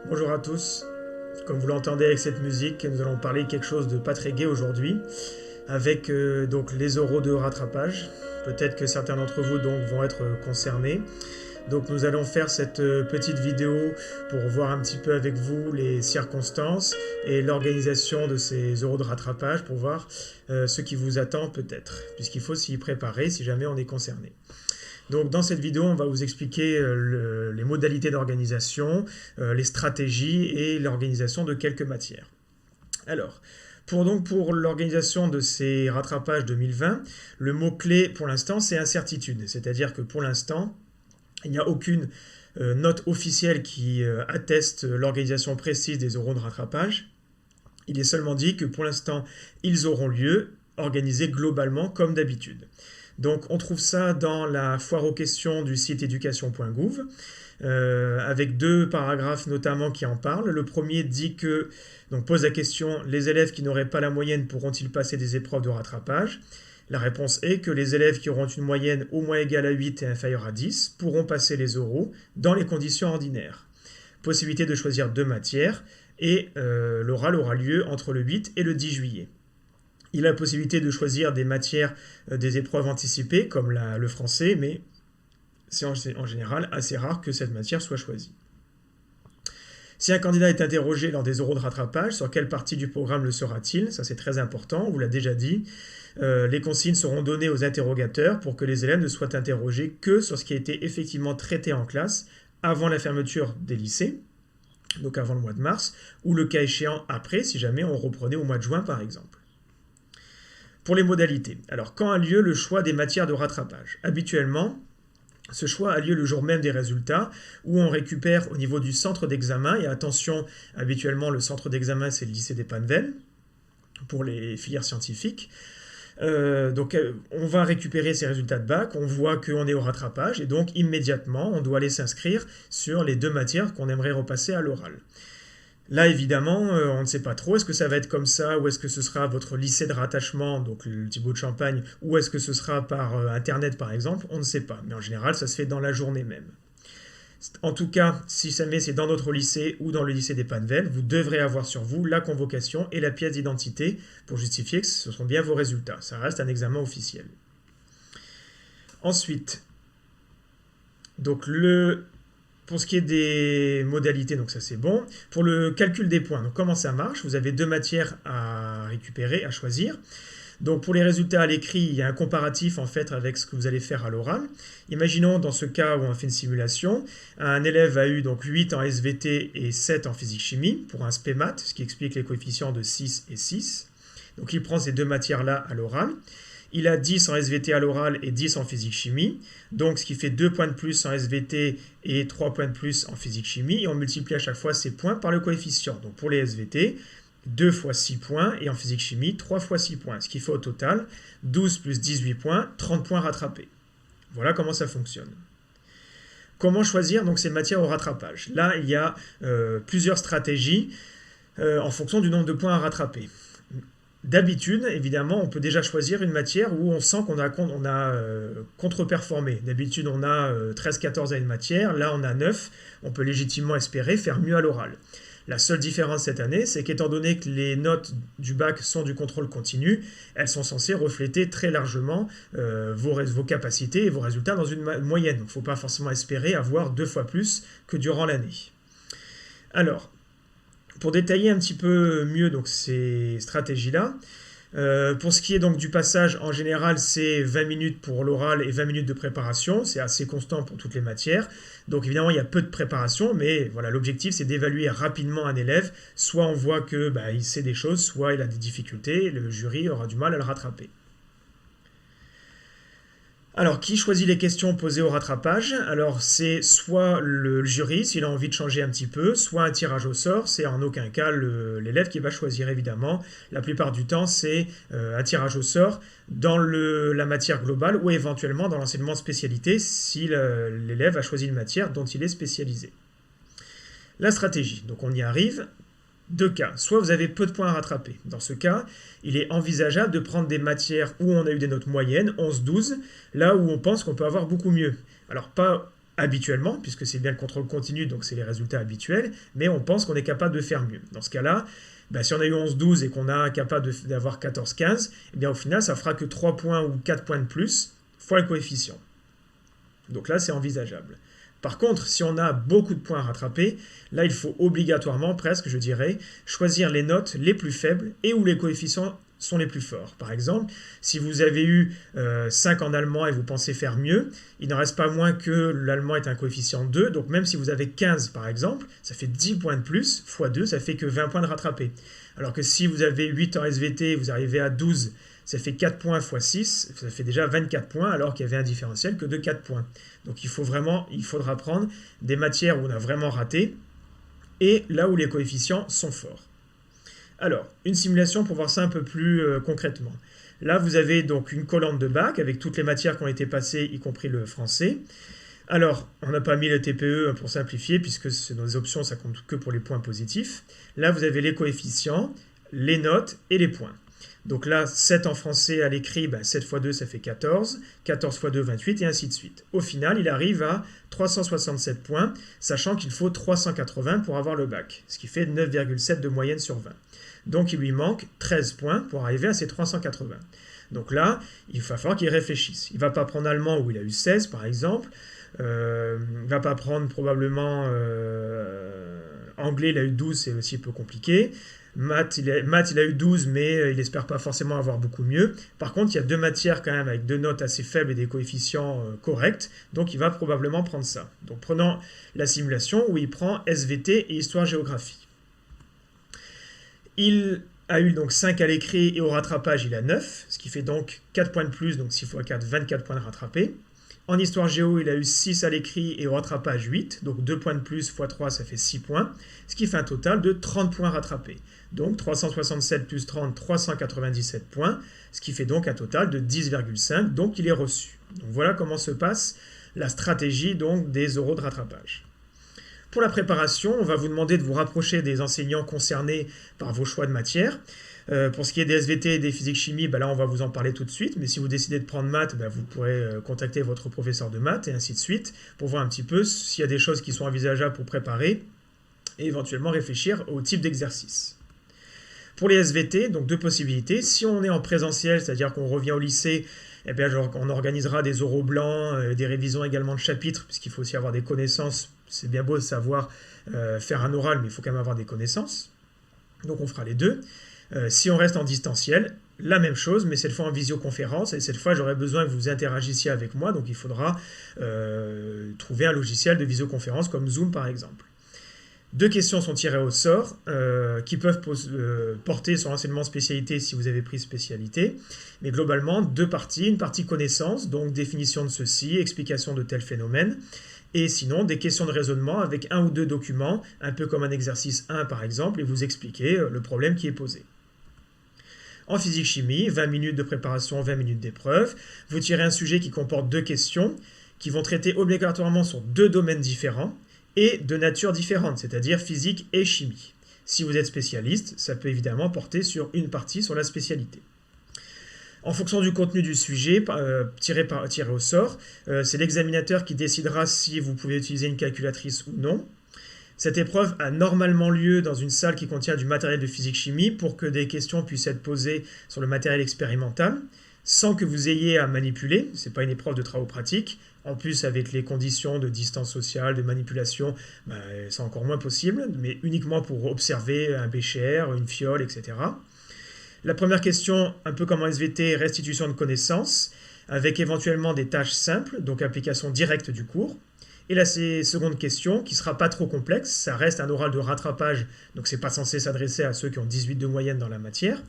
Bonjour à tous. Comme vous l'entendez avec cette musique, nous allons parler de quelque chose de pas très gai aujourd'hui, avec donc les oraux de rattrapage. Peut-être que certains d'entre vous donc vont être concernés. Donc nous allons faire cette petite vidéo pour voir un petit peu avec vous les circonstances et l'organisation de ces oraux de rattrapage pour voir ce qui vous attend peut-être, puisqu'il faut s'y préparer si jamais on est concerné. Donc dans cette vidéo, on va vous expliquer les modalités d'organisation, les stratégies et l'organisation de quelques matières. Alors, pour l'organisation de ces rattrapages 2020, le mot-clé pour l'instant, c'est incertitude. C'est-à-dire que pour l'instant, il n'y a aucune note officielle qui atteste l'organisation précise des oraux de rattrapage. Il est seulement dit que pour l'instant, ils auront lieu, organisés globalement comme d'habitude. Donc on trouve ça dans la foire aux questions du site education.gouv, avec deux paragraphes notamment qui en parlent. Le premier dit que, donc pose la question, les élèves qui n'auraient pas la moyenne pourront-ils passer des épreuves de rattrapage? La réponse est que les élèves qui auront une moyenne au moins égale à 8 et inférieure à 10 pourront passer les oraux dans les conditions ordinaires. Possibilité de choisir deux matières et l'oral aura lieu entre le 8 et le 10 juillet. Il a la possibilité de choisir des matières, des épreuves anticipées, comme le français, mais c'est en général assez rare que cette matière soit choisie. Si un candidat est interrogé lors des oraux de rattrapage, sur quelle partie du programme le sera-t-il? Ça c'est très important, on vous l'a déjà dit. Les consignes seront données aux interrogateurs pour que les élèves ne soient interrogés que sur ce qui a été effectivement traité en classe avant la fermeture des lycées, donc avant le mois de mars, ou le cas échéant après, si jamais on reprenait au mois de juin par exemple. Pour les modalités. Alors, quand a lieu le choix des matières de rattrapage? Habituellement, ce choix a lieu le jour même des résultats, où on récupère au niveau du centre d'examen, et attention, habituellement le centre d'examen c'est le lycée des Pannevel, pour les filières scientifiques. Donc on va récupérer ces résultats de bac, on voit qu'on est au rattrapage, et donc immédiatement on doit aller s'inscrire sur les deux matières qu'on aimerait repasser à l'oral. Là, évidemment, on ne sait pas trop. Est-ce que ça va être comme ça, ou est-ce que ce sera votre lycée de rattachement, donc le Thibaut de Champagne, ou est-ce que ce sera par Internet, par exemple? On ne sait pas. Mais en général, ça se fait dans la journée même. En tout cas, si jamais c'est dans notre lycée ou dans le lycée des Pannevel, vous devrez avoir sur vous la convocation et la pièce d'identité pour justifier que ce sont bien vos résultats. Ça reste un examen officiel. Ensuite, donc pour ce qui est des modalités, donc ça c'est bon. Pour le calcul des points, donc comment ça marche? Vous avez deux matières à récupérer, à choisir. Donc pour les résultats à l'écrit, il y a un comparatif en fait avec ce que vous allez faire à l'oral. Imaginons dans ce cas où on fait une simulation, un élève a eu donc 8 en SVT et 7 en physique-chimie pour un SPMAT, ce qui explique les coefficients de 6 et 6. Donc il prend ces deux matières-là à l'oral. Il a 10 en SVT à l'oral et 10 en physique-chimie, donc ce qui fait 2 points de plus en SVT et 3 points de plus en physique-chimie, et on multiplie à chaque fois ces points par le coefficient. Donc pour les SVT, 2 fois 6 points, et en physique-chimie, 3 fois 6 points, ce qui fait au total 12 plus 18 points, 30 points rattrapés. Voilà comment ça fonctionne. Comment choisir donc ces matières au rattrapage? Là, il y a plusieurs stratégies en fonction du nombre de points à rattraper. D'habitude, évidemment, on peut déjà choisir une matière où on sent qu'on a contre-performé. D'habitude, on a 13-14 à une matière, là on a 9, on peut légitimement espérer faire mieux à l'oral. La seule différence cette année, c'est qu'étant donné que les notes du bac sont du contrôle continu, elles sont censées refléter très largement vos capacités et vos résultats dans une moyenne. Donc il ne faut pas forcément espérer avoir 2 fois plus que durant l'année. Alors, pour détailler un petit peu mieux donc, ces stratégies-là, pour ce qui est donc du passage, en général, c'est 20 minutes pour l'oral et 20 minutes de préparation. C'est assez constant pour toutes les matières. Donc évidemment, il y a peu de préparation, mais voilà, l'objectif, c'est d'évaluer rapidement un élève. Soit on voit que il sait des choses, soit il a des difficultés, et le jury aura du mal à le rattraper. Alors, qui choisit les questions posées au rattrapage? Alors, c'est soit le jury, s'il a envie de changer un petit peu, soit un tirage au sort. C'est en aucun cas l'élève qui va choisir, évidemment. La plupart du temps, c'est un tirage au sort dans la matière globale ou éventuellement dans l'enseignement spécialité si l'élève a choisi une matière dont il est spécialisé. La stratégie, donc on y arrive. Deux cas. Soit vous avez peu de points à rattraper. Dans ce cas, il est envisageable de prendre des matières où on a eu des notes moyennes, 11-12, là où on pense qu'on peut avoir beaucoup mieux. Alors pas habituellement, puisque c'est bien le contrôle continu, donc c'est les résultats habituels, mais on pense qu'on est capable de faire mieux. Dans ce cas-là, si on a eu 11-12 et qu'on est capable d'avoir 14-15, eh bien au final, ça fera que 3 points ou 4 points de plus fois le coefficient. Donc là, c'est envisageable. Par contre, si on a beaucoup de points à rattraper, là, il faut obligatoirement, presque, je dirais, choisir les notes les plus faibles et où les coefficients sont les plus forts. Par exemple, si vous avez eu 5 en allemand et vous pensez faire mieux, il n'en reste pas moins que l'allemand est un coefficient 2, donc même si vous avez 15 par exemple, ça fait 10 points de plus, fois 2, ça fait que 20 points de rattrapé. Alors que si vous avez 8 en SVT, vous arrivez à 12, ça fait 4 points fois 6, ça fait déjà 24 points, alors qu'il y avait un différentiel que de 4 points. Donc il faudra prendre des matières où on a vraiment raté, et là où les coefficients sont forts. Alors, une simulation pour voir ça un peu plus concrètement. Là, vous avez donc une colonne de bac avec toutes les matières qui ont été passées, y compris le français. Alors, on n'a pas mis le TPE pour simplifier, puisque dans les options, ça compte que pour les points positifs. Là, vous avez les coefficients, les notes et les points. Donc là, 7 en français à l'écrit, 7 x 2, ça fait 14. 14 x 2, 28, et ainsi de suite. Au final, il arrive à 367 points, sachant qu'il faut 380 pour avoir le bac, ce qui fait 9,7 de moyenne sur 20. Donc il lui manque 13 points pour arriver à ces 380. Donc là, il va falloir qu'il réfléchisse. Il ne va pas prendre allemand où il a eu 16 par exemple. Il ne va pas prendre probablement anglais, il a eu 12, c'est aussi un peu compliqué. Maths, il a eu 12, mais il n'espère pas forcément avoir beaucoup mieux. Par contre, il y a deux matières quand même avec deux notes assez faibles et des coefficients corrects, donc il va probablement prendre ça. Donc prenons la simulation où il prend SVT et Histoire-Géographie. Il a eu donc 5 à l'écrit et au rattrapage, il a 9, ce qui fait donc 4 points de plus, donc 6 x 4, 24 points de rattrapé. En Histoire-Géo, il a eu 6 à l'écrit et au rattrapage 8, donc 2 points de plus x 3, ça fait 6 points, ce qui fait un total de 30 points rattrapés. Donc 367 plus 30, 397 points, ce qui fait donc un total de 10,5, donc il est reçu. Donc voilà comment se passe la stratégie donc, des oraux de rattrapage. Pour la préparation, on va vous demander de vous rapprocher des enseignants concernés par vos choix de matière. Pour ce qui est des SVT et des physiques-chimie, là on va vous en parler tout de suite, mais si vous décidez de prendre maths, vous pourrez contacter votre professeur de maths et ainsi de suite, pour voir un petit peu s'il y a des choses qui sont envisageables pour préparer et éventuellement réfléchir au type d'exercice. Pour les SVT, donc deux possibilités. Si on est en présentiel, c'est-à-dire qu'on revient au lycée, on organisera des oraux blancs, des révisions également de chapitres, puisqu'il faut aussi avoir des connaissances. C'est bien beau de savoir faire un oral, mais il faut quand même avoir des connaissances. Donc on fera les deux. Si on reste en distanciel, la même chose, mais cette fois en visioconférence, et cette fois j'aurai besoin que vous interagissiez avec moi, donc il faudra trouver un logiciel de visioconférence comme Zoom par exemple. Deux questions sont tirées au sort, qui peuvent porter sur l'enseignement spécialité si vous avez pris spécialité, mais globalement deux parties, une partie connaissance, donc définition de ceci, explication de tel phénomène, et sinon des questions de raisonnement avec un ou deux documents, un peu comme un exercice 1 par exemple, et vous expliquer le problème qui est posé. En physique-chimie, 20 minutes de préparation, 20 minutes d'épreuve, vous tirez un sujet qui comporte deux questions, qui vont traiter obligatoirement sur deux domaines différents, et de nature différente, c'est-à-dire physique et chimie. Si vous êtes spécialiste, ça peut évidemment porter sur une partie sur la spécialité. En fonction du contenu du sujet tiré au sort, c'est l'examinateur qui décidera si vous pouvez utiliser une calculatrice ou non. Cette épreuve a normalement lieu dans une salle qui contient du matériel de physique-chimie pour que des questions puissent être posées sur le matériel expérimental, sans que vous ayez à manipuler, ce n'est pas une épreuve de travaux pratiques. En plus, avec les conditions de distance sociale, de manipulation, c'est encore moins possible, mais uniquement pour observer un bécher, une fiole, etc. La première question, un peu comme en SVT, restitution de connaissances, avec éventuellement des tâches simples, donc application directe du cours. Et la seconde question, qui ne sera pas trop complexe, ça reste un oral de rattrapage, donc ce n'est pas censé s'adresser à ceux qui ont 18 de moyenne dans la matière,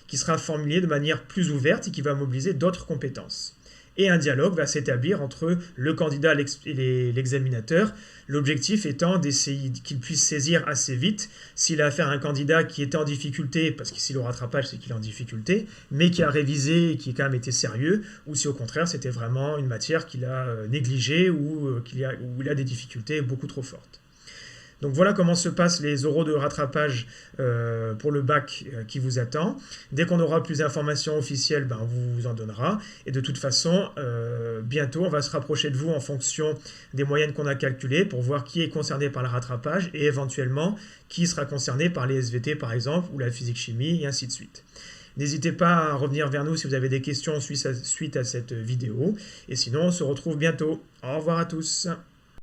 qui sera formulé de manière plus ouverte et qui va mobiliser d'autres compétences. Et un dialogue va s'établir entre le candidat et l'examinateur, l'objectif étant d'essayer qu'il puisse saisir assez vite s'il a affaire à un candidat qui était en difficulté, parce qu'ici le rattrapage c'est qu'il est en difficulté, mais qui a révisé et qui a quand même été sérieux, ou si au contraire c'était vraiment une matière qu'il a négligée ou où il a des difficultés beaucoup trop fortes. Donc voilà comment se passent les oraux de rattrapage pour le bac qui vous attend. Dès qu'on aura plus d'informations officielles, ben, on vous en donnera. Et de toute façon, bientôt, on va se rapprocher de vous en fonction des moyennes qu'on a calculées pour voir qui est concerné par le rattrapage et éventuellement qui sera concerné par les SVT par exemple, ou la physique-chimie, et ainsi de suite. N'hésitez pas à revenir vers nous si vous avez des questions suite à cette vidéo. Et sinon, on se retrouve bientôt. Au revoir à tous.